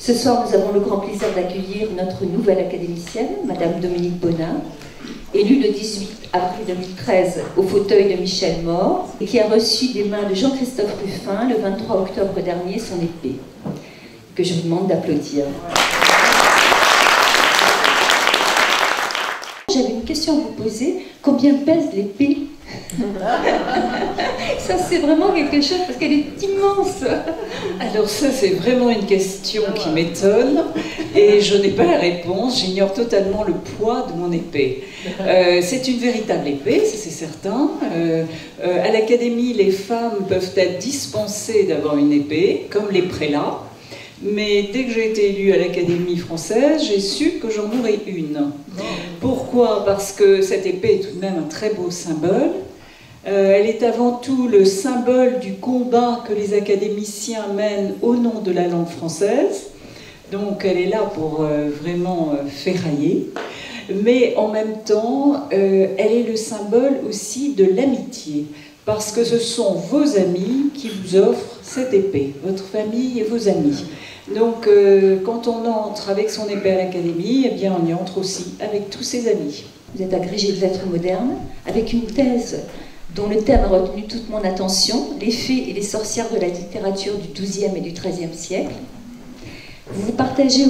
Ce soir, nous avons le grand plaisir d'accueillir notre nouvelle académicienne, Madame Dominique Bonnat, élue le 18 avril 2013 au fauteuil de Michel Mort, et qui a reçu des mains de Jean-Christophe Ruffin le 23 octobre dernier son épée, que je vous demande d'applaudir. J'avais une question à vous poser. Combien pèse l'épée? Ça, c'est vraiment quelque chose, parce qu'elle est immense. Alors ça, c'est vraiment une question qui m'étonne, et je n'ai pas la réponse, j'ignore totalement le poids de mon épée. C'est une véritable épée, ça c'est certain. À l'Académie, les femmes peuvent être dispensées d'avoir une épée, comme les prélats. Mais dès que j'ai été élue à l'Académie française, j'ai su que j'en aurais une. Pourquoi? Parce que cette épée est tout de même un très beau symbole. Elle est avant tout le symbole du combat que les académiciens mènent au nom de la langue française. Donc elle est là pour vraiment ferrailler. Mais en même temps, elle est le symbole aussi de l'amitié. Parce que ce sont vos amis qui vous offrent cette épée, votre famille et vos amis. Donc, quand on entre avec son épée à l'Académie, eh bien, on y entre aussi avec tous ses amis. Vous êtes agrégé de lettres modernes, avec une thèse dont le thème a retenu toute mon attention, les fées et les sorcières de la littérature du XIIe et du XIIIe siècle. Vous êtes partagé,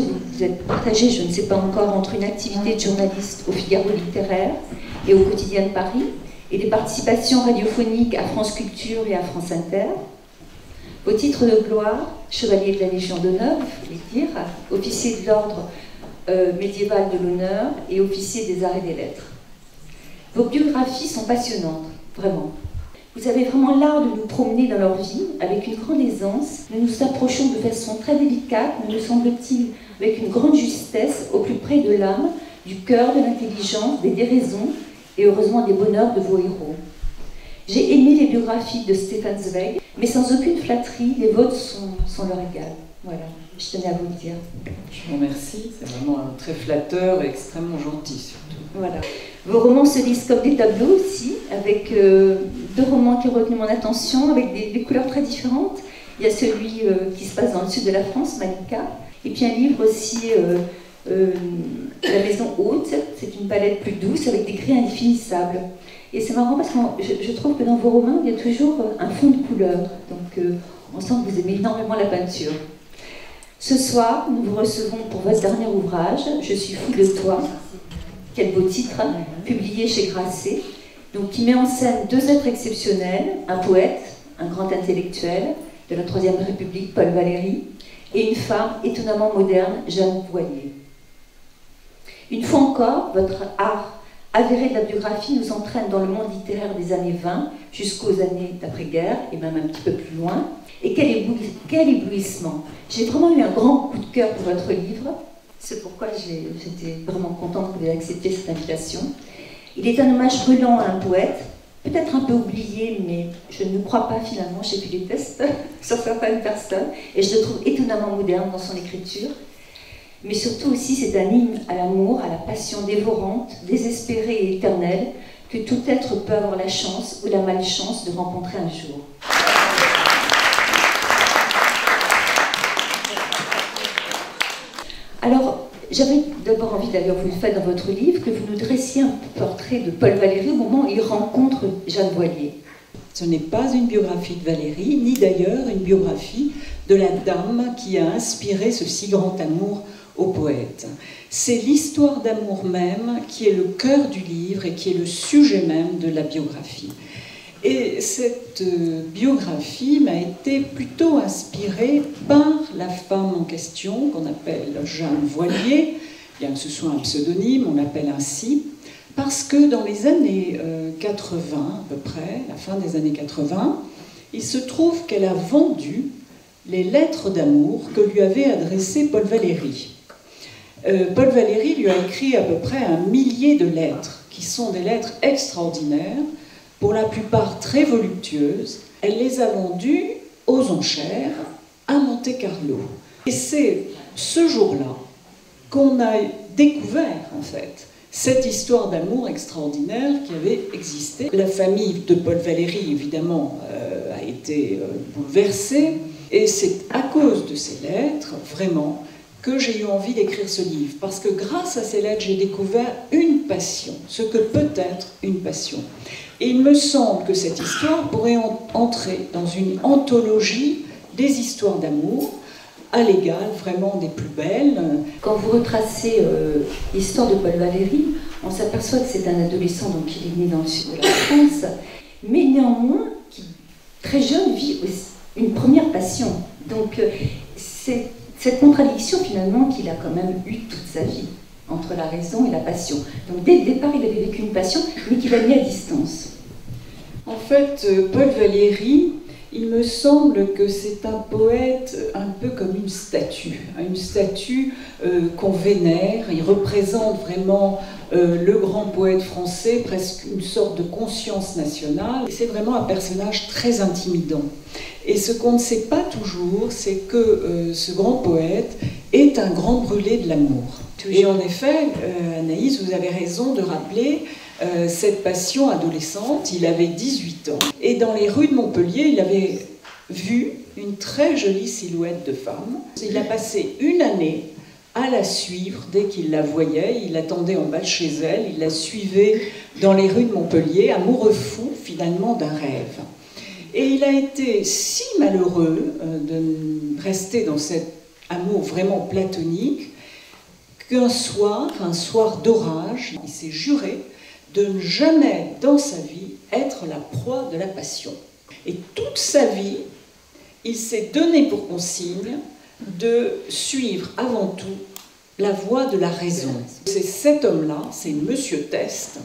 je ne sais pas encore, entre une activité de journaliste au Figaro littéraire et au Quotidien de Paris, et des participations radiophoniques à France Culture et à France Inter. Vos titres de gloire, chevalier de la Légion d'honneur, il faut dire, officier de l'ordre médiéval de l'honneur et officier des arts et des lettres. Vos biographies sont passionnantes, vraiment. Vous avez vraiment l'art de nous promener dans leur vie avec une grande aisance. Nous nous approchons de façon très délicate, me semble-t-il, avec une grande justesse, au plus près de l'âme, du cœur, de l'intelligence, des déraisons et heureusement des bonheurs de vos héros. J'ai aimé les biographies de Stefan Zweig, mais sans aucune flatterie, les vôtres sont leur égal. Voilà, je tenais à vous le dire. Je vous remercie, c'est vraiment très flatteur et extrêmement gentil surtout. Voilà. Vos romans se lisent comme des tableaux aussi, avec deux romans qui ont retenu mon attention, avec des couleurs très différentes. Il y a celui qui se passe dans le sud de la France, Malika, et puis un livre aussi, La Maison Haute, c'est une palette plus douce avec des gris indéfinissables. Et c'est marrant parce que je trouve que dans vos romans, il y a toujours un fond de couleur. Donc on sent que vous aimez énormément la peinture. Ce soir, nous vous recevons pour votre dernier ouvrage, Je suis fou de toi. Quel beau titre, hein, publié chez Grasset. Donc qui met en scène deux êtres exceptionnels, un poète, un grand intellectuel de la Troisième République, Paul Valéry, et une femme étonnamment moderne, Jeanne Voilier. Une fois encore, votre art avéré de la biographie nous entraîne dans le monde littéraire des années 20 jusqu'aux années d'après-guerre et même un petit peu plus loin. Et quel éblouissement! J'ai vraiment eu un grand coup de cœur pour votre livre. C'est pourquoi j'étais vraiment contente que vous ayez accepté cette invitation. Il est un hommage brûlant à un poète, peut-être un peu oublié, mais je ne crois pas finalement, j'ai fait des tests sur certaines personnes, et je le trouve étonnamment moderne dans son écriture. Mais surtout aussi, c'est un hymne à l'amour, à la passion dévorante, désespérée et éternelle, que tout être peut avoir la chance ou la malchance de rencontrer un jour. Alors, j'avais d'abord envie, d'ailleurs vous le faites dans votre livre, que vous nous dressiez un portrait de Paul Valéry au moment où il rencontre Jeanne Voilier. Ce n'est pas une biographie de Valéry, ni d'ailleurs une biographie de la dame qui a inspiré ce si grand amour au poète. C'est l'histoire d'amour même qui est le cœur du livre et qui est le sujet même de la biographie. Et cette biographie m'a été plutôt inspirée par la femme en question, qu'on appelle Jeanne Voilier, bien que ce soit un pseudonyme, on l'appelle ainsi, parce que dans les années 80 à peu près, la fin des années 80, il se trouve qu'elle a vendu les lettres d'amour que lui avait adressées Paul Valéry. Paul Valéry lui a écrit à peu près 1 millier de lettres, qui sont des lettres extraordinaires, pour la plupart très voluptueuses. Elle les a vendues aux enchères à Monte-Carlo. Et c'est ce jour-là qu'on a découvert, en fait, cette histoire d'amour extraordinaire qui avait existé. La famille de Paul Valéry, évidemment, a été bouleversée, et c'est à cause de ces lettres, vraiment, que j'ai eu envie d'écrire ce livre. Parce que grâce à ces lettres, j'ai découvert une passion, ce que peut être une passion. Et il me semble que cette histoire pourrait entrer dans une anthologie des histoires d'amour, à l'égal vraiment des plus belles. Quand vous retracez l'histoire de Paul Valéry, on s'aperçoit que c'est un adolescent, donc il est né dans le sud de la France, mais néanmoins, qui très jeune vit aussi une première passion. Donc c'est cette contradiction finalement qu'il a quand même eue toute sa vie, entre la raison et la passion. Donc dès le départ, il avait vécu une passion, mais qu'il a mis à distance. En fait, Paul Valéry, il me semble que c'est un poète un peu comme une statue qu'on vénère. Il représente vraiment le grand poète français, presque une sorte de conscience nationale. C'est vraiment un personnage très intimidant. Et ce qu'on ne sait pas toujours, c'est que ce grand poète est un grand brûlé de l'amour. Et en effet, Anaïs, vous avez raison de rappeler cette passion adolescente. Il avait 18 ans et dans les rues de Montpellier, il avait vu une très jolie silhouette de femme. Il a passé une année à la suivre dès qu'il la voyait. Il l'attendait en bas de chez elle, il la suivait dans les rues de Montpellier, amoureux fou finalement d'un rêve. Et il a été si malheureux de rester dans cet amour vraiment platonique qu'un soir, un soir d'orage, il s'est juré de ne jamais dans sa vie être la proie de la passion. Et toute sa vie, il s'est donné pour consigne de suivre avant tout la voie de la raison. C'est cet homme-là, c'est Monsieur Teste,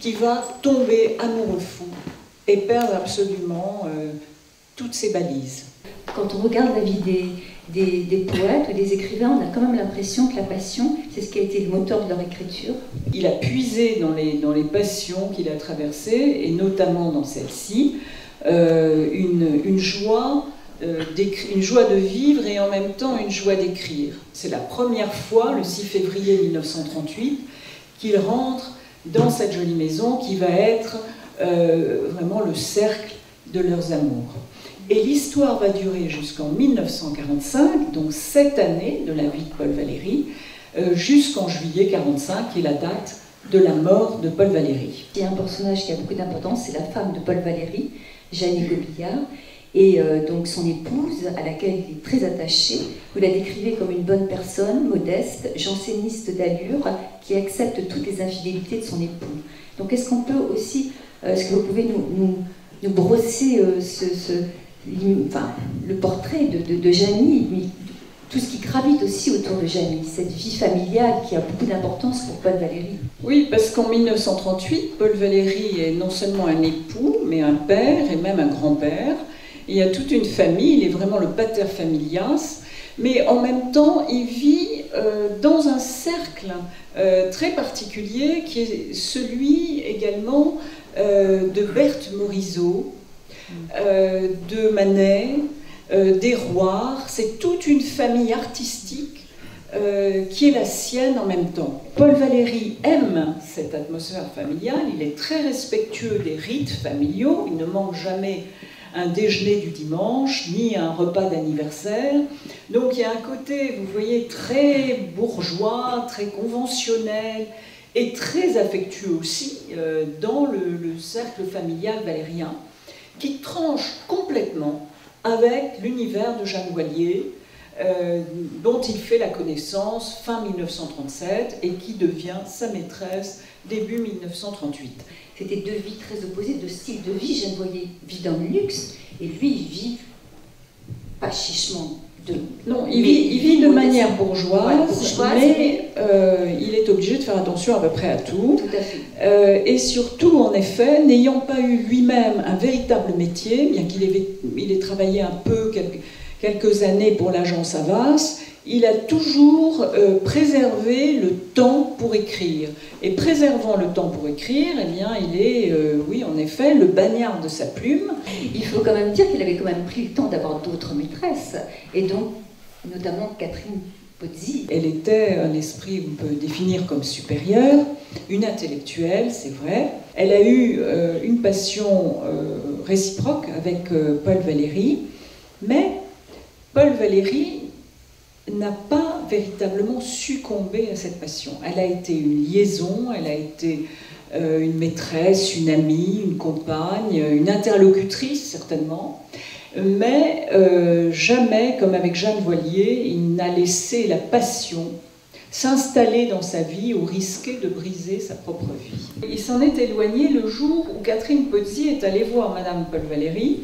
qui va tomber amoureux fou et perdre absolument toutes ses balises. Quand on regarde la vie des poètes ou des écrivains, on a quand même l'impression que la passion, c'est ce qui a été le moteur de leur écriture. Il a puisé dans les passions qu'il a traversées, et notamment dans celle-ci, une joie de vivre et en même temps une joie d'écrire. C'est la première fois, le 6 février 1938, qu'il rentre dans cette jolie maison qui va être vraiment le cercle de leurs amours. Et l'histoire va durer jusqu'en 1945, donc cette année de la vie de Paul Valéry, jusqu'en juillet 1945, qui est la date de la mort de Paul Valéry. Il y a un personnage qui a beaucoup d'importance, c'est la femme de Paul Valéry, Jeanne Gobillard, et donc son épouse, à laquelle il est très attaché. Vous la décrivez comme une bonne personne, modeste, janséniste d'allure, qui accepte toutes les infidélités de son époux. Donc est-ce qu'on peut aussi, est-ce que vous pouvez nous brosser le portrait de Jeannie, tout ce qui gravite aussi autour de Jeannie, cette vie familiale qui a beaucoup d'importance pour Paul Valéry. Oui, parce qu'en 1938, Paul Valéry est non seulement un époux, mais un père et même un grand-père. Il y a toute une famille, il est vraiment le pater familias, mais en même temps, il vit dans un cercle très particulier qui est celui également de Berthe Morisot, de Manet, des Roire. C'est toute une famille artistique qui est la sienne en même temps. Paul Valéry aime cette atmosphère familiale, il est très respectueux des rites familiaux, il ne manque jamais un déjeuner du dimanche, ni un repas d'anniversaire. Donc il y a un côté, vous voyez, très bourgeois, très conventionnel, et très affectueux aussi dans le cercle familial valérien, qui tranche complètement avec l'univers de Jeanne Wallier, dont il fait la connaissance fin 1937 et qui devient sa maîtresse début 1938. C'était deux vies très opposées, deux styles de vie. Jeanne Wallier vit dans le luxe et lui, il vit pas chichement. Non, il vit de manière bourgeoise, mais il est obligé de faire attention à peu près à tout. Tout à fait. Et surtout, en effet, n'ayant pas eu lui-même un véritable métier, bien qu'il ait travaillé un peu, quelques années pour l'agence Havas, il a toujours préservé le temps pour écrire. Et préservant le temps pour écrire, eh bien, il est, oui, en effet, le bagnard de sa plume. Il faut quand même dire qu'il avait quand même pris le temps d'avoir d'autres maîtresses, et donc, notamment Catherine Pozzi. Elle était un esprit qu'on peut définir comme supérieur, une intellectuelle, c'est vrai. Elle a eu une passion réciproque avec Paul Valéry, mais Paul Valéry n'a pas véritablement succombé à cette passion. Elle a été une liaison, elle a été une maîtresse, une amie, une compagne, une interlocutrice certainement, mais jamais, comme avec Jeanne Voilier, il n'a laissé la passion s'installer dans sa vie ou risquer de briser sa propre vie. Il s'en est éloigné le jour où Catherine Pozzi est allée voir Madame Paul Valéry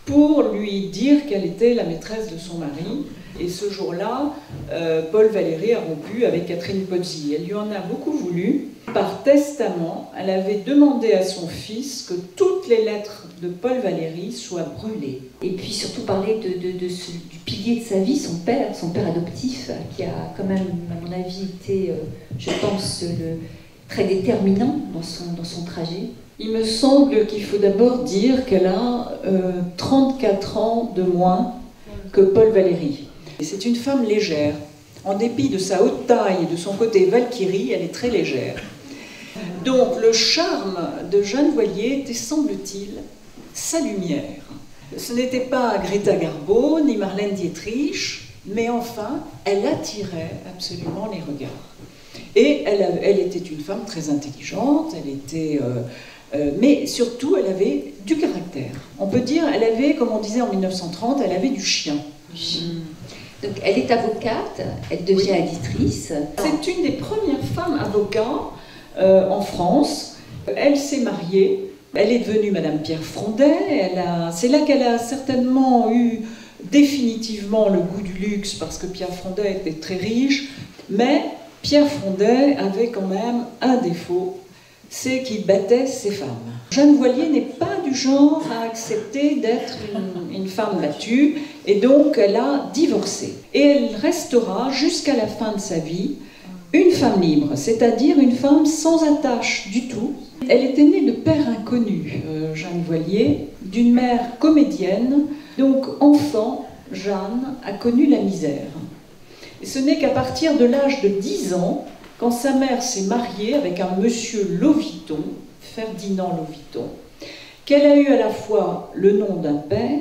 pour lui dire qu'elle était la maîtresse de son mari. Et ce jour-là, Paul Valéry a rompu avec Catherine Pozzi. Elle lui en a beaucoup voulu. Par testament, elle avait demandé à son fils que toutes les lettres de Paul Valéry soient brûlées. Et puis surtout parler du pilier de sa vie, son père adoptif, qui a quand même, à mon avis, été, je pense, très déterminant dans son trajet. Il me semble qu'il faut d'abord dire qu'elle a 34 ans de moins que Paul Valéry. C'est une femme légère. En dépit de sa haute taille et de son côté Valkyrie, elle est très légère. Donc le charme de Jeanne Voilier était, semble-t-il, sa lumière. Ce n'était pas Greta Garbo ni Marlène Dietrich, mais enfin, elle attirait absolument les regards. Et elle était une femme très intelligente, mais surtout, elle avait du caractère. On peut dire, elle avait, comme on disait en 1930, elle avait du chien. Donc elle est avocate, elle devient éditrice. C'est une des premières femmes avocats en France. Elle s'est mariée, elle est devenue Madame Pierre Frondet. C'est là qu'elle a certainement eu définitivement le goût du luxe, parce que Pierre Frondet était très riche, mais Pierre Frondet avait quand même un défaut, c'est qu'il battait ses femmes. Jeanne Voilier n'est pas du genre à accepter d'être une femme battue, et donc elle a divorcé. Et elle restera jusqu'à la fin de sa vie une femme libre, c'est-à-dire une femme sans attache du tout. Elle était née de père inconnu, Jeanne Voilier, d'une mère comédienne, donc enfant, Jeanne a connu la misère. Et ce n'est qu'à partir de l'âge de 10 ans, quand sa mère s'est mariée avec un monsieur Loviton, Ferdinand Loviton, qu'elle a eu à la fois le nom d'un père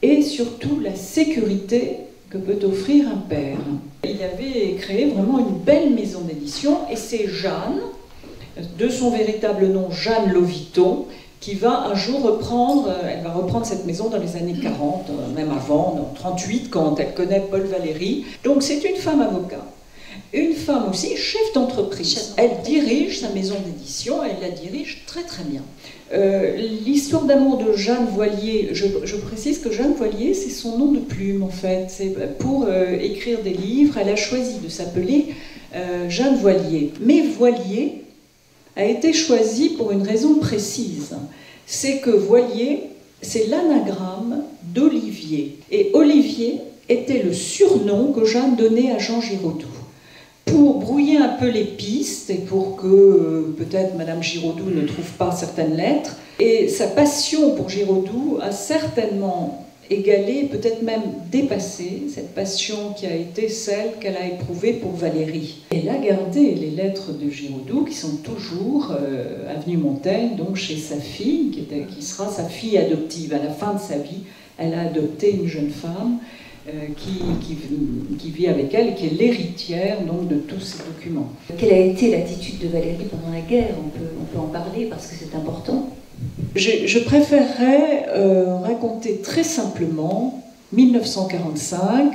et surtout la sécurité que peut offrir un père. Il avait créé vraiment une belle maison d'édition, et c'est Jeanne, de son véritable nom Jeanne Loviton, qui va un jour reprendre cette maison dans les années 40, même avant, en 38, quand elle connaît Paul Valéry. Donc c'est une femme avocat. Une femme aussi chef d'entreprise. Elle dirige sa maison d'édition, elle la dirige très très bien. L'histoire d'amour de Jeanne Voilier, je précise que Jeanne Voilier, c'est son nom de plume en fait. Pour écrire des livres, elle a choisi de s'appeler Jeanne Voilier. Mais Voilier a été choisi pour une raison précise. C'est que Voilier, c'est l'anagramme d'Olivier. Et Olivier était le surnom que Jeanne donnait à Jean Giraudoux. Pour brouiller un peu les pistes et pour que peut-être Madame Giraudoux ne trouve pas certaines lettres. Et sa passion pour Giraudoux a certainement égalé, peut-être même dépassé, cette passion qui a été celle qu'elle a éprouvée pour Valéry. Elle a gardé les lettres de Giraudoux qui sont toujours avenue Montaigne, donc chez sa fille, qui sera sa fille adoptive. À la fin de sa vie, elle a adopté une jeune femme qui vit avec elle et qui est l'héritière donc de tous ces documents. Quelle a été l'attitude de Valéry pendant la guerre? On peut en parler parce que c'est important. Je préférerais raconter très simplement 1945,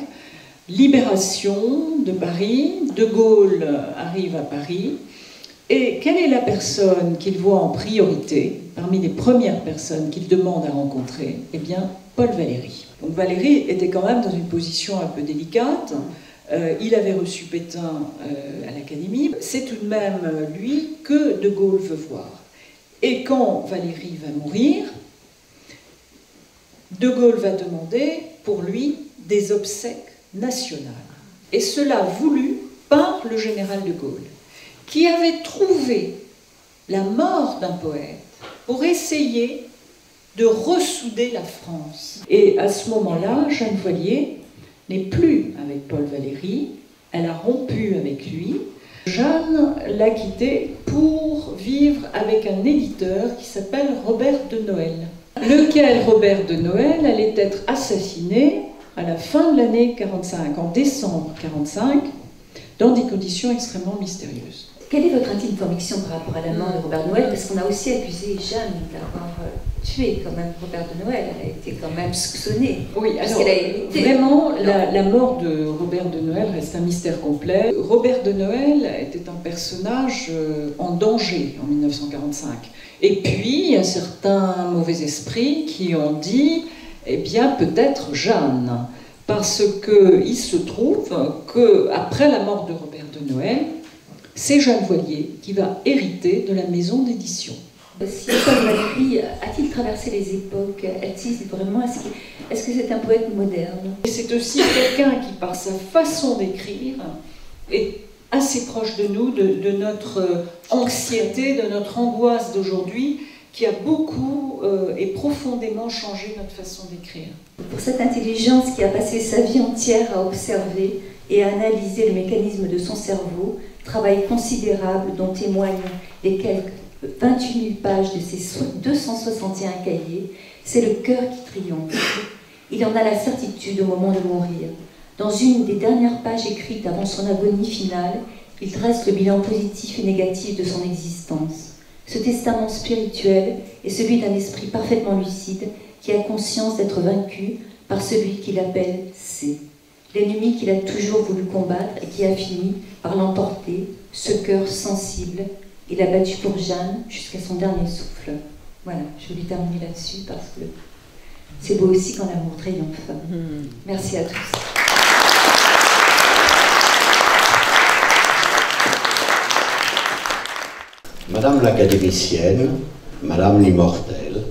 libération de Paris, De Gaulle arrive à Paris, et quelle est la personne qu'il voit en priorité, parmi les premières personnes qu'il demande à rencontrer? Eh bien, Paul Valéry. Donc Valéry était quand même dans une position un peu délicate. Il avait reçu Pétain à l'Académie. C'est tout de même lui que De Gaulle veut voir. Et quand Valéry va mourir, De Gaulle va demander pour lui des obsèques nationales. Et cela voulu par le général De Gaulle, qui avait trouvé la mort d'un poète pour essayer de ressouder la France. Et à ce moment-là, Jeanne Voilier n'est plus avec Paul Valéry, elle a rompu avec lui. Jeanne l'a quitté pour vivre avec un éditeur qui s'appelle Robert de Noël. Lequel Robert de Noël allait être assassiné à la fin de l'année 45, en décembre 45, dans des conditions extrêmement mystérieuses. Quelle est votre intime conviction par rapport à la mort de Robert de Noël? Parce qu'on a aussi accusé Jeanne d'avoir tué quand même Robert de Noël. Elle a été quand même soupçonnée. Oui, alors vraiment, la mort de Robert de Noël reste un mystère complet. Robert de Noël était un personnage en danger en 1945. Et puis, il y a certains mauvais esprits qui ont dit, eh bien, peut-être Jeanne. Parce qu'il se trouve qu'après la mort de Robert de Noël, c'est Jeanne Voilier qui va hériter de la maison d'édition. Si Paul Valéry a-t-il traversé les époques? Est-ce que c'est un poète moderne? C'est aussi quelqu'un qui, par sa façon d'écrire, est assez proche de nous, de notre anxiété, de notre angoisse d'aujourd'hui, qui a beaucoup et profondément changé notre façon d'écrire. Pour cette intelligence qui a passé sa vie entière à observer et à analyser le mécanisme de son cerveau, travail considérable dont témoignent les quelques 28 000 pages de ses 261 cahiers, c'est le cœur qui triomphe. Il en a la certitude au moment de mourir. Dans une des dernières pages écrites avant son agonie finale, il dresse le bilan positif et négatif de son existence. Ce testament spirituel est celui d'un esprit parfaitement lucide qui a conscience d'être vaincu par celui qu'il appelle C, l'ennemi qu'il a toujours voulu combattre et qui a fini par l'emporter, ce cœur sensible. Il a battu pour Jeanne jusqu'à son dernier souffle. Voilà, je voulais terminer là-dessus parce que c'est beau aussi quand l'amour triomphe. Merci à tous. Madame l'académicienne, Madame l'immortelle,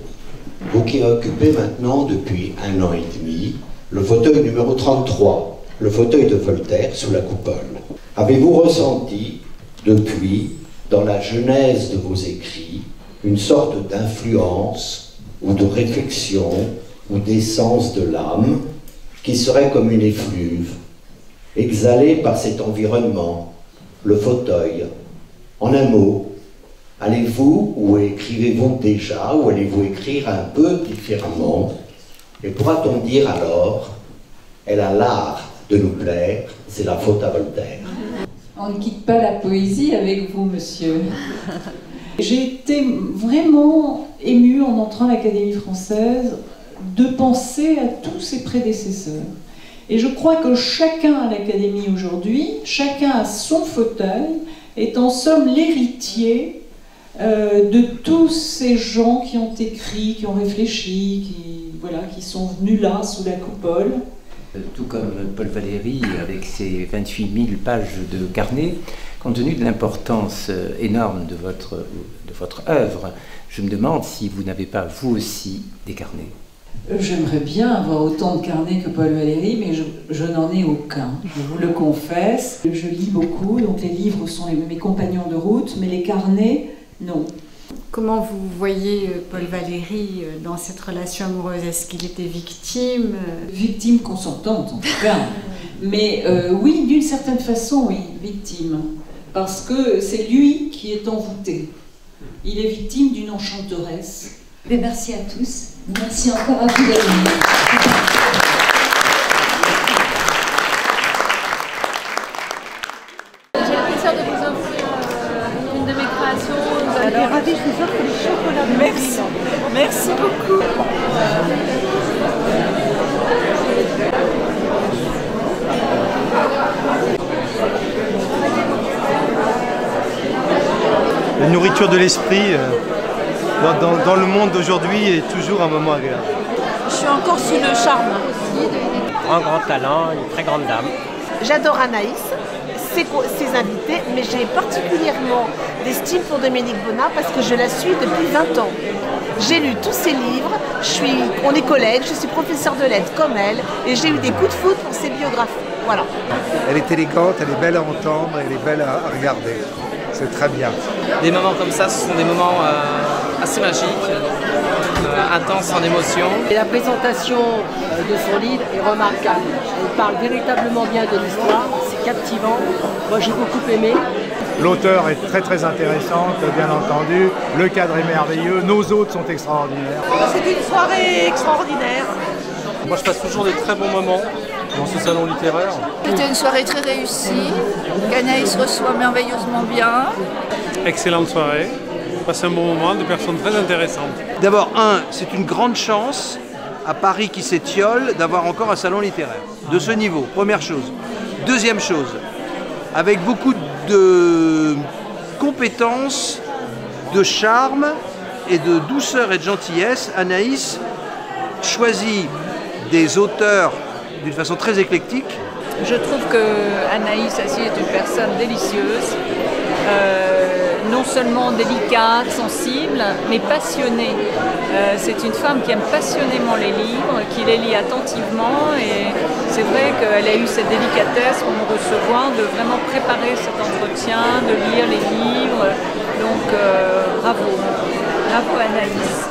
vous qui occupez maintenant depuis 1 an et demi le fauteuil numéro 33, le fauteuil de Voltaire sous la coupole, avez-vous ressenti depuis, dans la genèse de vos écrits, une sorte d'influence ou de réflexion ou d'essence de l'âme qui serait comme une effluve, exhalée par cet environnement, le fauteuil? En un mot, allez-vous ou écrivez-vous déjà ou allez-vous écrire un peu différemment? Et pourra-t-on dire alors, elle a l'art de nous plaire, c'est la faute à Voltaire? On ne quitte pas la poésie avec vous, monsieur. J'ai été vraiment émue en entrant à l'Académie française de penser à tous ses prédécesseurs. Et je crois que chacun à l'Académie aujourd'hui, chacun à son fauteuil, est en somme l'héritier de tous ces gens qui ont écrit, qui ont réfléchi, qui sont venus là, sous la coupole. Tout comme Paul Valéry, avec ses 28 000 pages de carnet, compte tenu de l'importance énorme de votre œuvre, je me demande si vous n'avez pas, vous aussi, des carnets. J'aimerais bien avoir autant de carnets que Paul Valéry, mais je n'en ai aucun, je vous le confesse. Je lis beaucoup, donc les livres sont mes compagnons de route, mais les carnets, non. Comment vous voyez Paul Valéry dans cette relation amoureuse? Est-ce qu'il était victime? Victime consentante, en tout cas. Mais oui, d'une certaine façon, oui, victime. Parce que c'est lui qui est envoûté. Il est victime d'une enchanteresse. Mais merci à tous. Merci encore à vous d'être venus. J'ai le plaisir de vous offrir une de mes créations. Alors, ravie, je vous offre les chocolats de Merci. Merci beaucoup. La nourriture de l'esprit dans le monde d'aujourd'hui est toujours un moment agréable. Je suis encore sous le charme. Un grand talent, une très grande dame. J'adore Anaïs, ses invités, mais j'ai particulièrement d'estime pour Dominique Bonnat parce que je la suis depuis 20 ans. J'ai lu tous ses livres, on est collègues, je suis professeure de lettres comme elle, et j'ai eu des coups de foudre pour ses biographies. Voilà. Elle est élégante, elle est belle à entendre, elle est belle à regarder. C'est très bien. Des moments comme ça, ce sont des moments assez magiques, intenses en émotion. Et la présentation de son livre est remarquable. Elle parle véritablement bien de l'histoire, c'est captivant. Moi j'ai beaucoup aimé. L'auteur est très très intéressante, bien entendu. Le cadre est merveilleux, nos hôtes sont extraordinaires. C'était une soirée extraordinaire. Moi je passe toujours des très bons moments dans ce salon littéraire. C'était une soirée très réussie, qu'Anaïs reçoit merveilleusement bien. Excellente soirée, passe un bon moment, des personnes très intéressantes. D'abord, c'est une grande chance à Paris qui s'étiole d'avoir encore un salon littéraire de ce niveau, première chose. Deuxième chose, avec beaucoup de compétences, de charme et de douceur et de gentillesse, Anaïs choisit des auteurs d'une façon très éclectique. Je trouve que Anaïs Assier est une personne délicieuse, non seulement délicate, sensible, mais passionnée. C'est une femme qui aime passionnément les livres, qui les lit attentivement, et c'est vrai qu'elle a eu cette délicatesse pour nous recevoir, de vraiment préparer cet entretien, de lire les livres. Donc bravo, bravo Anaïs.